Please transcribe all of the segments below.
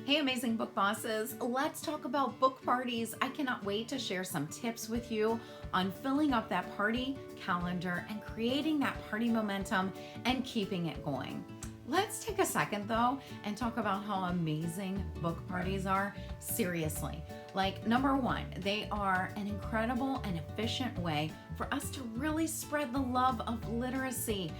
Hey, amazing book bosses. Let's talk about book parties. I cannot wait to share some tips with you on filling up that party calendar and creating that party momentum and keeping it going. Let's take a second though and talk about how amazing book parties are. Seriously. Like, number one, they are an incredible and efficient way for us to really spread the love of literacy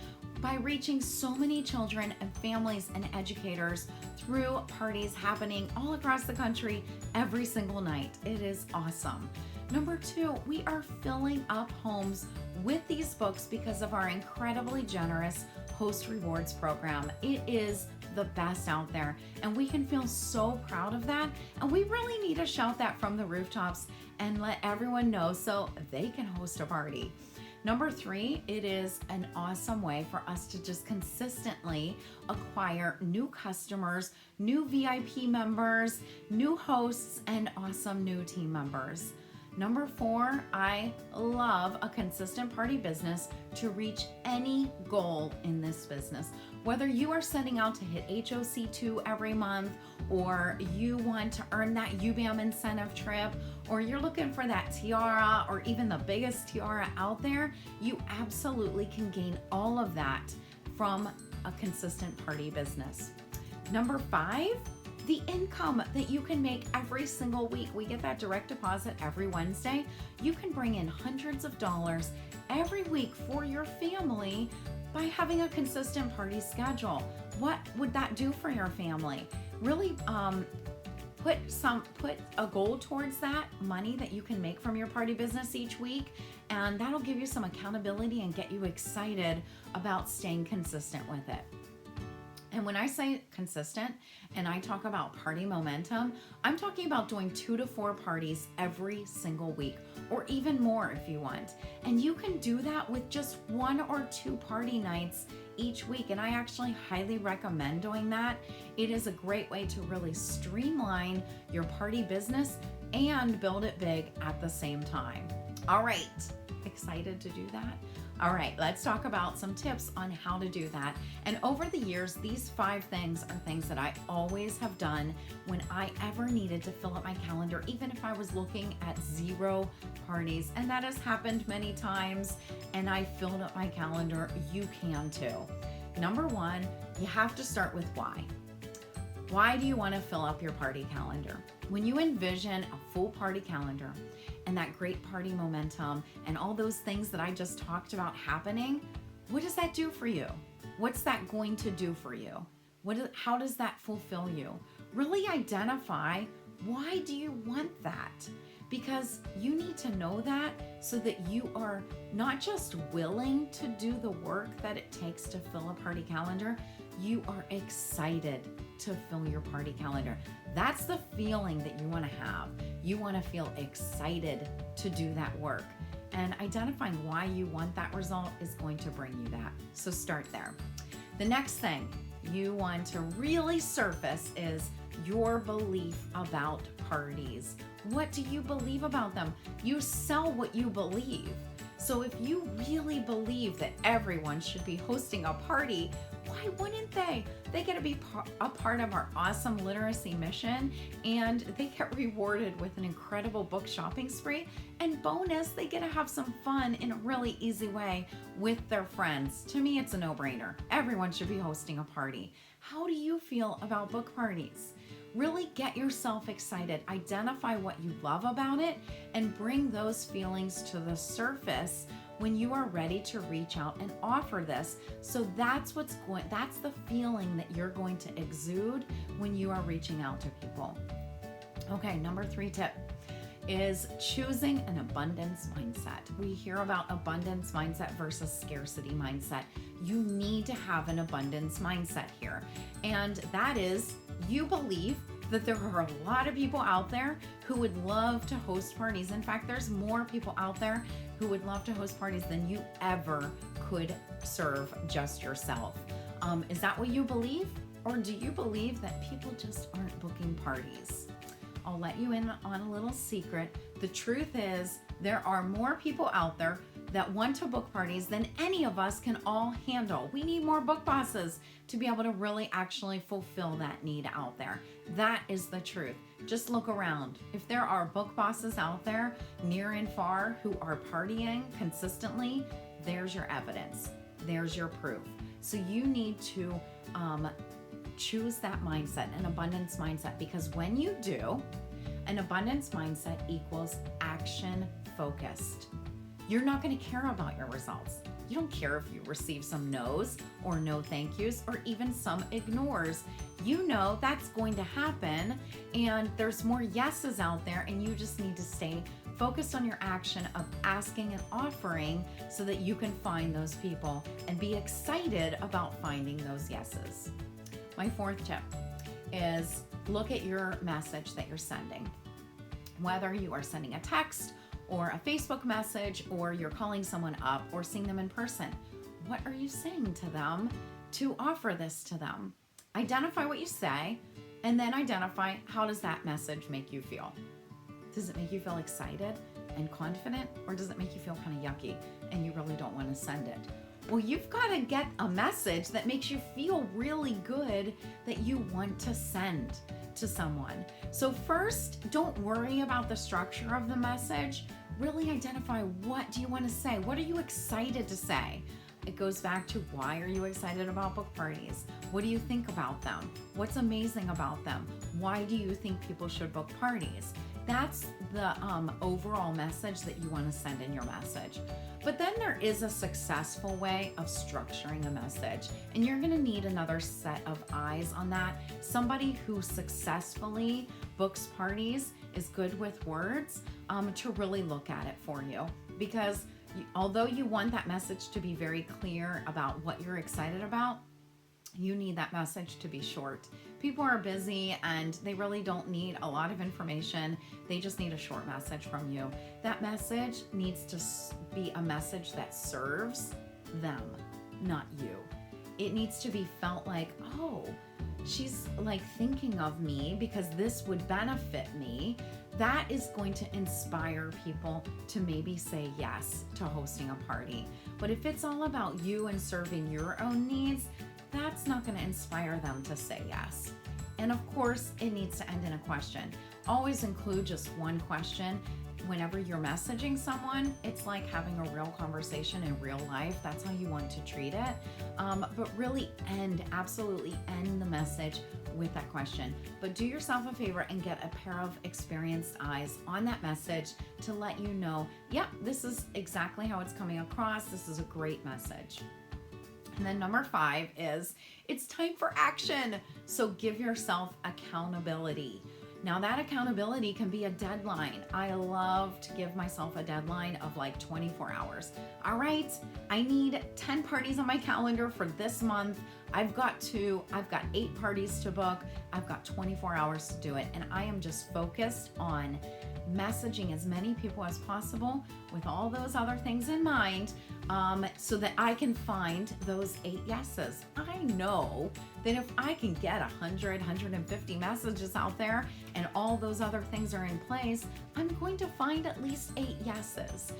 by reaching so many children and families and educators through parties happening all across the country every single night. It is awesome. Number two, we are filling up homes with these books because of our incredibly generous host rewards program. It is the best out there, and we can feel so proud of that. And we really need to shout that from the rooftops and let everyone know so they can host a party. Number three, it is an awesome way for us to just consistently acquire new customers, new VIP members, new hosts, and awesome new team members. Number four, I love a consistent party business to reach any goal in this business. Whether you are setting out to hit HOC2 every month, or you want to earn that UBAM incentive trip, or you're looking for that tiara, or even the biggest tiara out there, you absolutely can gain all of that from a consistent party business. Number five, the income that you can make every single week. We get that direct deposit every Wednesday. You can bring in hundreds of dollars every week for your family by having a consistent party schedule. What would that do for your family? Really put a goal towards that money that you can make from your party business each week, and that'll give you some accountability and get you excited about staying consistent with it. And when I say consistent and I talk about party momentum, I'm talking about doing 2 to 4 parties every single week, or even more if you want. And you can do that with just 1 or 2 party nights each week. And I actually highly recommend doing that. It is a great way to really streamline your party business and build it big at the same time. All right, excited to do that? All right, let's talk about some tips on how to do that. And over the years, these 5 things are things that I always have done when I ever needed to fill up my calendar, even if I was looking at 0 parties. And that has happened many times, and I filled up my calendar. You can too. Number 1, you have to start with why. Why do you want to fill up your party calendar? When you envision a full party calendar and that great party momentum and all those things that I just talked about happening, what does that do for you? What's that going to do for you? How does that fulfill you? Really identify, why do you want that? Because you need to know that so that you are not just willing to do the work that it takes to fill a party calendar, you are excited to fill your party calendar. That's the feeling that you want to have. You want to feel excited to do that work. And identifying why you want that result is going to bring you that. So start there. The next thing you want to really surface is your belief about parties. What do you believe about them? You sell what you believe. So if you really believe that everyone should be hosting a party, why wouldn't they? They get to be a part of our awesome literacy mission, and they get rewarded with an incredible book shopping spree. And bonus, they get to have some fun in a really easy way with their friends. To me, it's a no-brainer. Everyone should be hosting a party. How do you feel about book parties? Really get yourself excited, identify what you love about it, and bring those feelings to the surface when you are ready to reach out and offer this. So that's the feeling that you're going to exude when you are reaching out to people. Okay, number 3 tip is choosing an abundance mindset. We hear about abundance mindset versus scarcity mindset. You need to have an abundance mindset here. And that is, you believe that there are a lot of people out there who would love to host parties. In fact, there's more people out there who would love to host parties than you ever could serve just yourself. Is that what you believe? Or do you believe that people just aren't booking parties? I'll let you in on a little secret. The truth is, there are more people out there that want to book parties than any of us can all handle. We need more book bosses to be able to really actually fulfill that need out there. That is the truth. Just look around. If there are book bosses out there near and far who are partying consistently, there's your evidence. There's your proof. So you need to choose that mindset, an abundance mindset, because when you do, an abundance mindset equals action focused. You're not going to care about your results. You don't care if you receive some no's or no thank yous or even some ignores. You know that's going to happen, and there's more yeses out there, and you just need to stay focused on your action of asking and offering so that you can find those people and be excited about finding those yeses. My fourth tip is look at your message that you're sending. Whether you are sending a text or a Facebook message, or you're calling someone up or seeing them in person, what are you saying to them to offer this to them? Identify what you say, and then identify how does that message make you feel. Does it make you feel excited and confident, or does it make you feel kind of yucky and you really don't want to send it? Well, you've got to get a message that makes you feel really good that you want to send to someone. So first, don't worry about the structure of the message. Really identify, what do you want to say? What are you excited to say? It goes back to, why are you excited about book parties? What do you think about them? What's amazing about them? Why do you think people should book parties? That's the overall message that you want to send in your message. But then there is a successful way of structuring a message, and you're going to need another set of eyes on that. Somebody who successfully books parties, is good with words, to really look at it for you. Because although you want that message to be very clear about what you're excited about, you need that message to be short. People are busy and they really don't need a lot of information. They just need a short message from you. That message needs to be a message that serves them, not you. It needs to be felt like, oh, she's like thinking of me because this would benefit me. That is going to inspire people to maybe say yes to hosting a party. But if it's all about you and serving your own needs, that's not going to inspire them to say yes. And of course, it needs to end in a question. Always include just one question. Whenever you're messaging someone, it's like having a real conversation in real life. That's how you want to treat it. But really absolutely end the message with that question. But do yourself a favor and get a pair of experienced eyes on that message to let you know, yep, this is exactly how it's coming across. This is a great message. And then number 5 is, it's time for action. So give yourself accountability. Now that accountability can be a deadline. I love to give myself a deadline of like 24 hours. All right, I need 10 parties on my calendar for this month. I've got 8 parties to book. I've got 24 hours to do it. And I am just focused on messaging as many people as possible with all those other things in mind, so that I can find those 8 yeses. I know that if I can get 100, 150 messages out there and all those other things are in place, I'm going to find at least 8 yeses.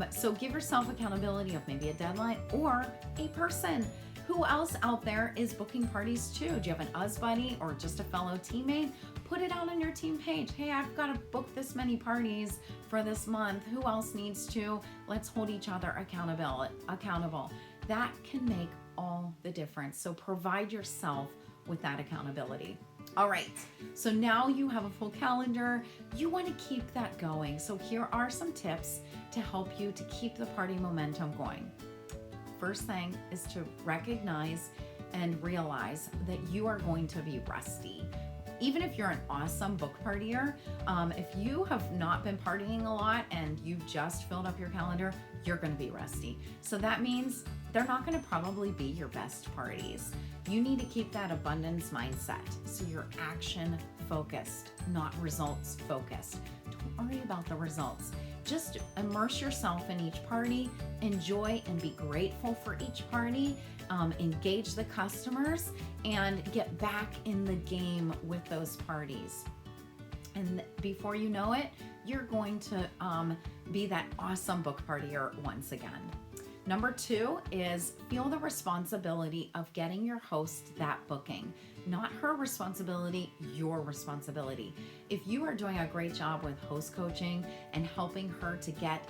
So give yourself accountability of maybe a deadline or a person. Who else out there is booking parties too? Do you have an US buddy or just a fellow teammate? Put it out on your team page. Hey, I've got to book this many parties for this month. Who else needs to? Let's hold each other accountable. That can make all the difference. So provide yourself with that accountability. All right, so now you have a full calendar. You want to keep that going. So here are some tips to help you to keep the party momentum going. First thing is to recognize and realize that you are going to be rusty. Even if you're an awesome book partier, if you have not been partying a lot and you've just filled up your calendar, you're going to be rusty. So that means they're not going to probably be your best parties. You need to keep that abundance mindset. So you're action focused, not results focused. Don't worry about the results. Just immerse yourself in each party, enjoy and be grateful for each party, engage the customers, and get back in the game with those parties. And before you know it, you're going to be that awesome book partier once again. Number 2 is feel the responsibility of getting your host that booking. Not her responsibility, your responsibility. If you are doing a great job with host coaching and helping her to get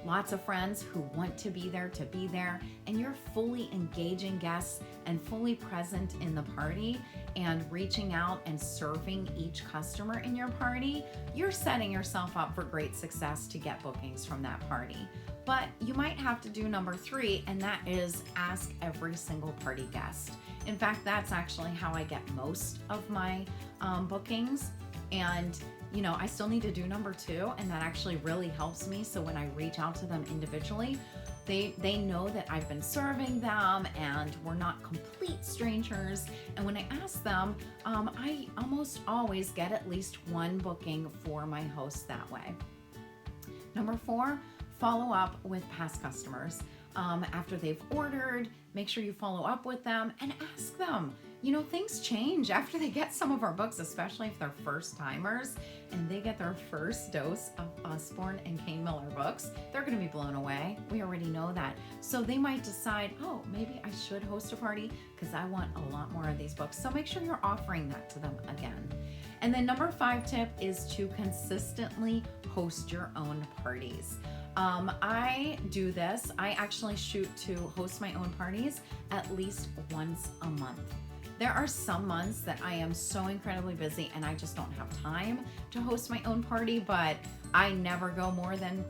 lots of friends who want to be there, and you're fully engaging guests and fully present in the party and reaching out and serving each customer in your party, you're setting yourself up for great success to get bookings from that party. But you might have to do number 3, and that is ask every single party guest. In fact, that's actually how I get most of my bookings. And I still need to do number 2, and that actually really helps me. So when I reach out to them individually, they know that I've been serving them and we're not complete strangers. And when I ask them, I almost always get at least one booking for my host that way. Number 4, follow up with past customers. After they've ordered, make sure you follow up with them and ask them. Things change after they get some of our books, especially if they're first timers and they get their first dose of Usborne and Kane Miller books. They're going to be blown away. We already know that. So they might decide, oh, maybe I should host a party because I want a lot more of these books. So make sure you're offering that to them again. And then number 5 tip is to consistently host your own parties. I do this. I actually shoot to host my own parties at least once a month. There are some months that I am so incredibly busy and I just don't have time to host my own party, but I never go more than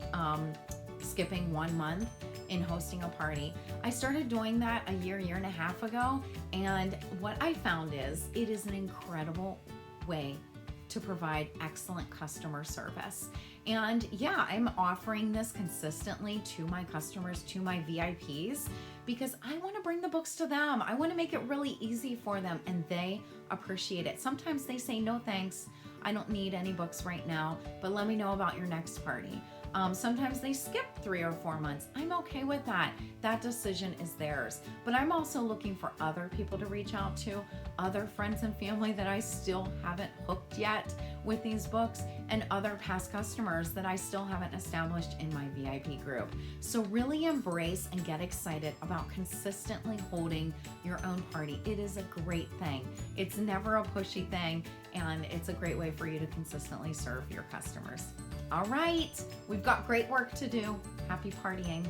skipping 1 month in hosting a party. I started doing that a year and a half ago, and what I found is it is an incredible way to provide excellent customer service. And yeah, I'm offering this consistently to my customers, to my VIPs, because I want to bring the books to them. I want to make it really easy for them, and they appreciate it. Sometimes they say, no thanks, I don't need any books right now, but let me know about your next party. Sometimes they skip 3 or 4 months. I'm okay with that. That decision is theirs. But I'm also looking for other people to reach out to, other friends and family that I still haven't hooked yet with these books, and other past customers that I still haven't established in my VIP group. So really embrace and get excited about consistently holding your own party. It is a great thing. It's never a pushy thing, and it's a great way for you to consistently serve your customers. All right, we've got great work to do. Happy partying.